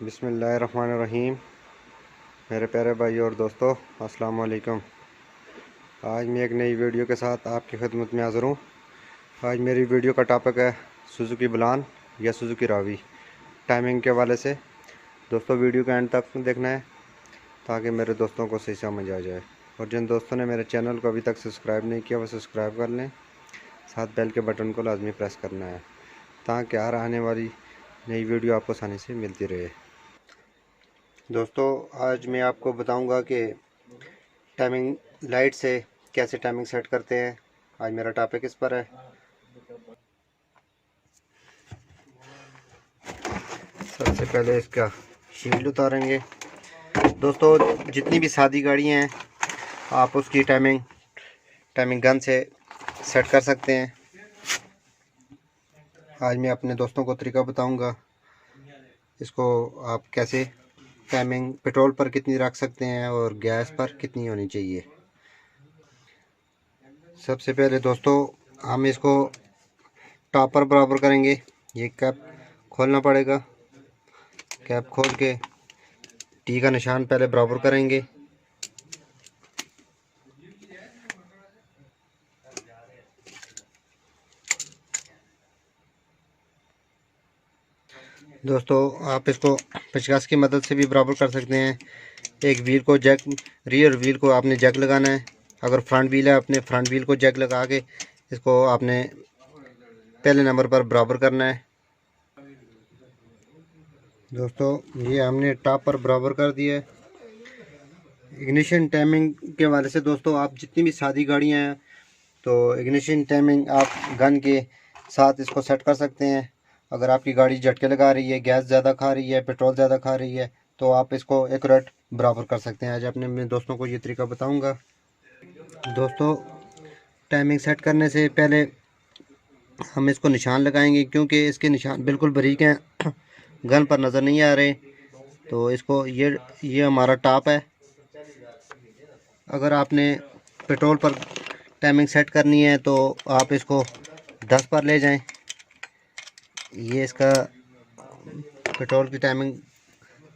बिस्मिल्लाहिर्रहमानिर्रहीम। मेरे प्यारे भाई और दोस्तों, अस्सलाम वालेकुम। आज मैं एक नई वीडियो के साथ आपकी खिदमत में हाज़िर हूँ। आज मेरी वीडियो का टॉपिक है सुजुकी बलान या सुजुकी रावी, टाइमिंग के हवाले से। दोस्तों, वीडियो का एंड तक देखना है ताकि मेरे दोस्तों को सही समझ आ जाए। और जिन दोस्तों ने मेरे चैनल को अभी तक सब्सक्राइब नहीं किया वो सब्सक्राइब कर लें, साथ बेल के बटन को लाजमी प्रेस करना है ताकि हर आने वाली नई वीडियो आपको आसानी से मिलती रहे। दोस्तों, आज मैं आपको बताऊंगा कि टाइमिंग लाइट से कैसे टाइमिंग सेट करते हैं। आज मेरा टॉपिक इस पर है। सबसे पहले इसका शील्ड उतारेंगे। दोस्तों, जितनी भी सादी गाड़ियां हैं आप उसकी टाइमिंग गन से सेट कर सकते हैं। आज मैं अपने दोस्तों को तरीका बताऊंगा, इसको आप कैसे टाइमिंग पेट्रोल पर कितनी रख सकते हैं और गैस पर कितनी होनी चाहिए। सबसे पहले दोस्तों, हम इसको टॉप पर बराबर करेंगे। ये कैप खोलना पड़ेगा। कैप खोल के टी का निशान पहले बराबर करेंगे। दोस्तों, आप इसको पेचकस की मदद से भी बराबर कर सकते हैं। एक व्हील को जैक, रियर व्हील को आपने जैक लगाना है। अगर फ्रंट व्हील है, अपने फ्रंट व्हील को जैक लगा के इसको आपने पहले नंबर पर बराबर करना है। दोस्तों, ये हमने टॉप पर बराबर कर दिया है। इग्निशन टाइमिंग के हवाले से दोस्तों, आप जितनी भी सादी गाड़ियाँ हैं तो इग्निशन टाइमिंग आप गन के साथ इसको सेट कर सकते हैं। अगर आपकी गाड़ी झटके लगा रही है, गैस ज़्यादा खा रही है, पेट्रोल ज़्यादा खा रही है, तो आप इसको एक्यूरेट बराबर कर सकते हैं। आज अपने मेरे दोस्तों को ये तरीका बताऊंगा। दोस्तों, टाइमिंग सेट करने से पहले हम इसको निशान लगाएंगे, क्योंकि इसके निशान बिल्कुल बारीक हैं, गन पर नज़र नहीं आ रहे। तो इसको ये हमारा टॉप है। अगर आपने पेट्रोल पर टाइमिंग सेट करनी है तो आप इसको 10 पर ले जाएं। ये इसका पेट्रोल की टाइमिंग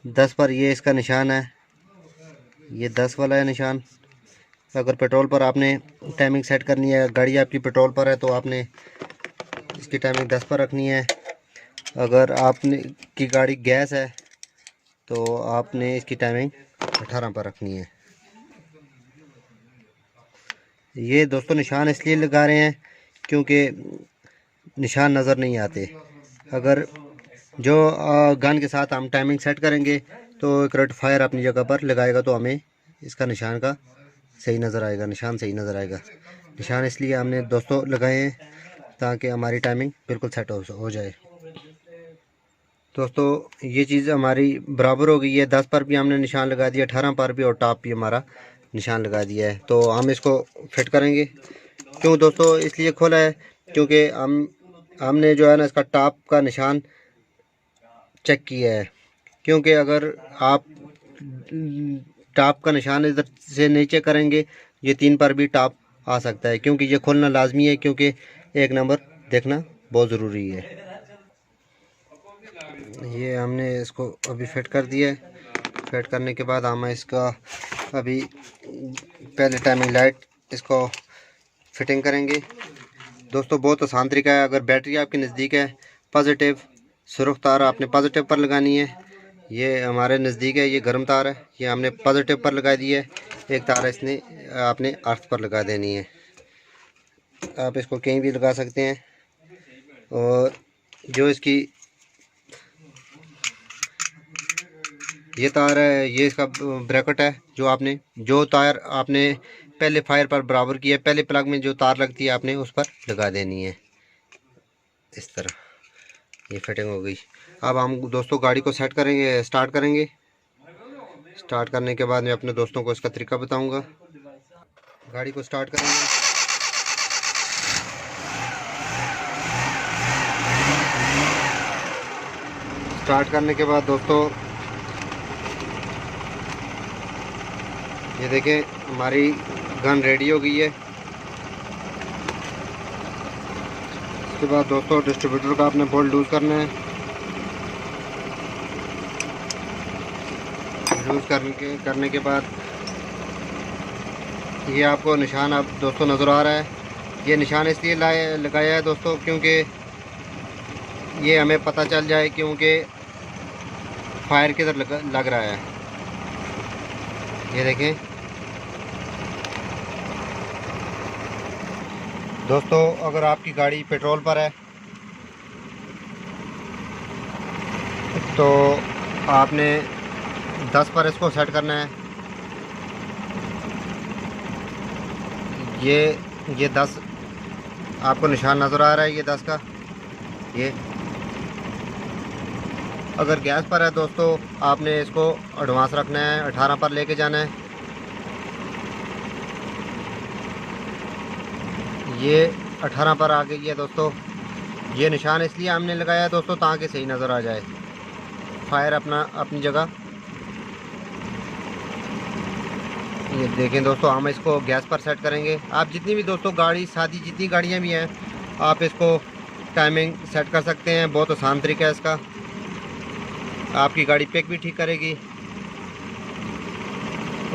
10 पर, ये इसका निशान है, ये 10 वाला है निशान। अगर पेट्रोल पर आपने टाइमिंग सेट करनी है, गाड़ी आपकी पेट्रोल पर है, तो आपने इसकी टाइमिंग 10 पर रखनी है। अगर आपने की गाड़ी गैस है तो आपने इसकी टाइमिंग 18 पर रखनी है। ये दोस्तों निशान इसलिए लगा रहे हैं क्योंकि निशान नज़र नहीं आते। अगर जो गन के साथ हम टाइमिंग सेट करेंगे तो एक रेड फायर अपनी जगह पर लगाएगा तो हमें इसका निशान का सही नज़र आएगा, निशान सही नज़र आएगा। निशान इसलिए हमने दोस्तों लगाए हैं ताकि हमारी टाइमिंग बिल्कुल सेट हो जाए। दोस्तों, ये चीज़ हमारी बराबर हो गई है। 10 पर भी हमने निशान लगा दिया, 18 पर भी, और टॉप भी हमारा निशान लगा दिया है। तो हम इसको फिट करेंगे। क्यों दोस्तों इसलिए खोला है क्योंकि हमने जो है ना इसका टॉप का निशान चेक किया है। क्योंकि अगर आप टॉप का निशान इधर से नहीं चेक करेंगे, ये 3 पर भी टॉप आ सकता है। क्योंकि ये खोलना लाजमी है, क्योंकि एक नंबर देखना बहुत ज़रूरी है। ये हमने इसको अभी फिट कर दिया है। फिट करने के बाद हम इसका अभी पहले टाइमिंग लाइट इसको फिटिंग करेंगे। दोस्तों, बहुत आसान तरीका है। अगर बैटरी आपके नज़दीक है, पॉजिटिव सुर्ख तार आपने पॉजिटिव पर लगानी है। ये हमारे नज़दीक है, ये गर्म तार है, ये हमने पॉजिटिव पर लगा दी है। एक तार इसने आपने अर्थ पर लगा देनी है। आप इसको कहीं भी लगा सकते हैं। और जो इसकी ये तार है, ये इसका ब्रैकेट है। जो तार आपने पहले फायर पर बराबर किया है, पहले प्लग में जो तार लगती है आपने उस पर लगा देनी है। इस तरह ये फिटिंग हो गई। अब हम दोस्तों गाड़ी को सेट करेंगे, स्टार्ट करेंगे। स्टार्ट करने के बाद मैं अपने दोस्तों को इसका तरीका बताऊंगा। गाड़ी को स्टार्ट करेंगे। स्टार्ट करने के बाद दोस्तों ये देखें, हमारी गन रेडी हो गई है। इसके बाद दोस्तों डिस्ट्रीब्यूटर का आपने बोल्ट लूज़ करना है। यूज़ करने के बाद ये आपको निशान अब दोस्तों नज़र आ रहा है। ये निशान इसलिए लगाया है दोस्तों क्योंकि ये हमें पता चल जाए क्योंकि फायर किधर लग रहा है। ये देखें दोस्तों, अगर आपकी गाड़ी पेट्रोल पर है तो आपने 10 पर इसको सेट करना है। ये 10 आपको निशान नज़र आ रहा है, ये 10 का। ये अगर गैस पर है दोस्तों, आपने इसको एडवांस रखना है, 18 पर लेके जाना है। ये 18 पर आ गई है दोस्तों। ये निशान इसलिए हमने लगाया है दोस्तों ताकि सही नज़र आ जाए, फायर अपनी जगह। ये देखें दोस्तों, हम इसको गैस पर सेट करेंगे। आप जितनी भी दोस्तों गाड़ी सादी जितनी गाड़ियाँ भी हैं, आप इसको टाइमिंग सेट कर सकते हैं। बहुत आसान तरीका है इसका, आपकी गाड़ी पिक भी ठीक करेगी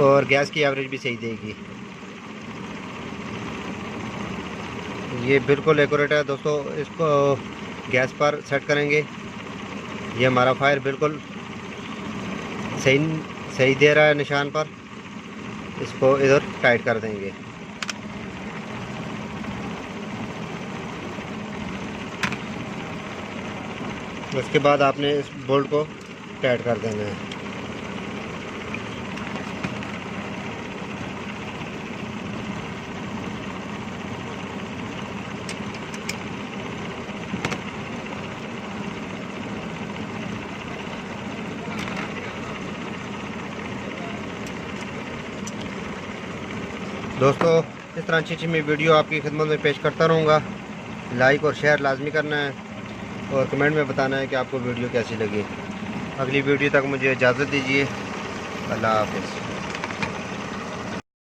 और गैस की एवरेज भी सही देगी। ये बिल्कुल एक्यूरेट है दोस्तों। इसको गैस पर सेट करेंगे, ये हमारा फायर बिल्कुल सही दे रहा है निशान पर। इसको इधर टाइट कर देंगे। उसके बाद आपने इस बोल्ट को टाइट कर देना है। दोस्तों, इस तरह अच्छी मैं वीडियो आपकी खिदमत में पेश करता रहूँगा। लाइक और शेयर लाजमी करना है और कमेंट में बताना है कि आपको वीडियो कैसी लगी। अगली वीडियो तक मुझे इजाज़त दीजिए। अल्लाह हाफ़िज़।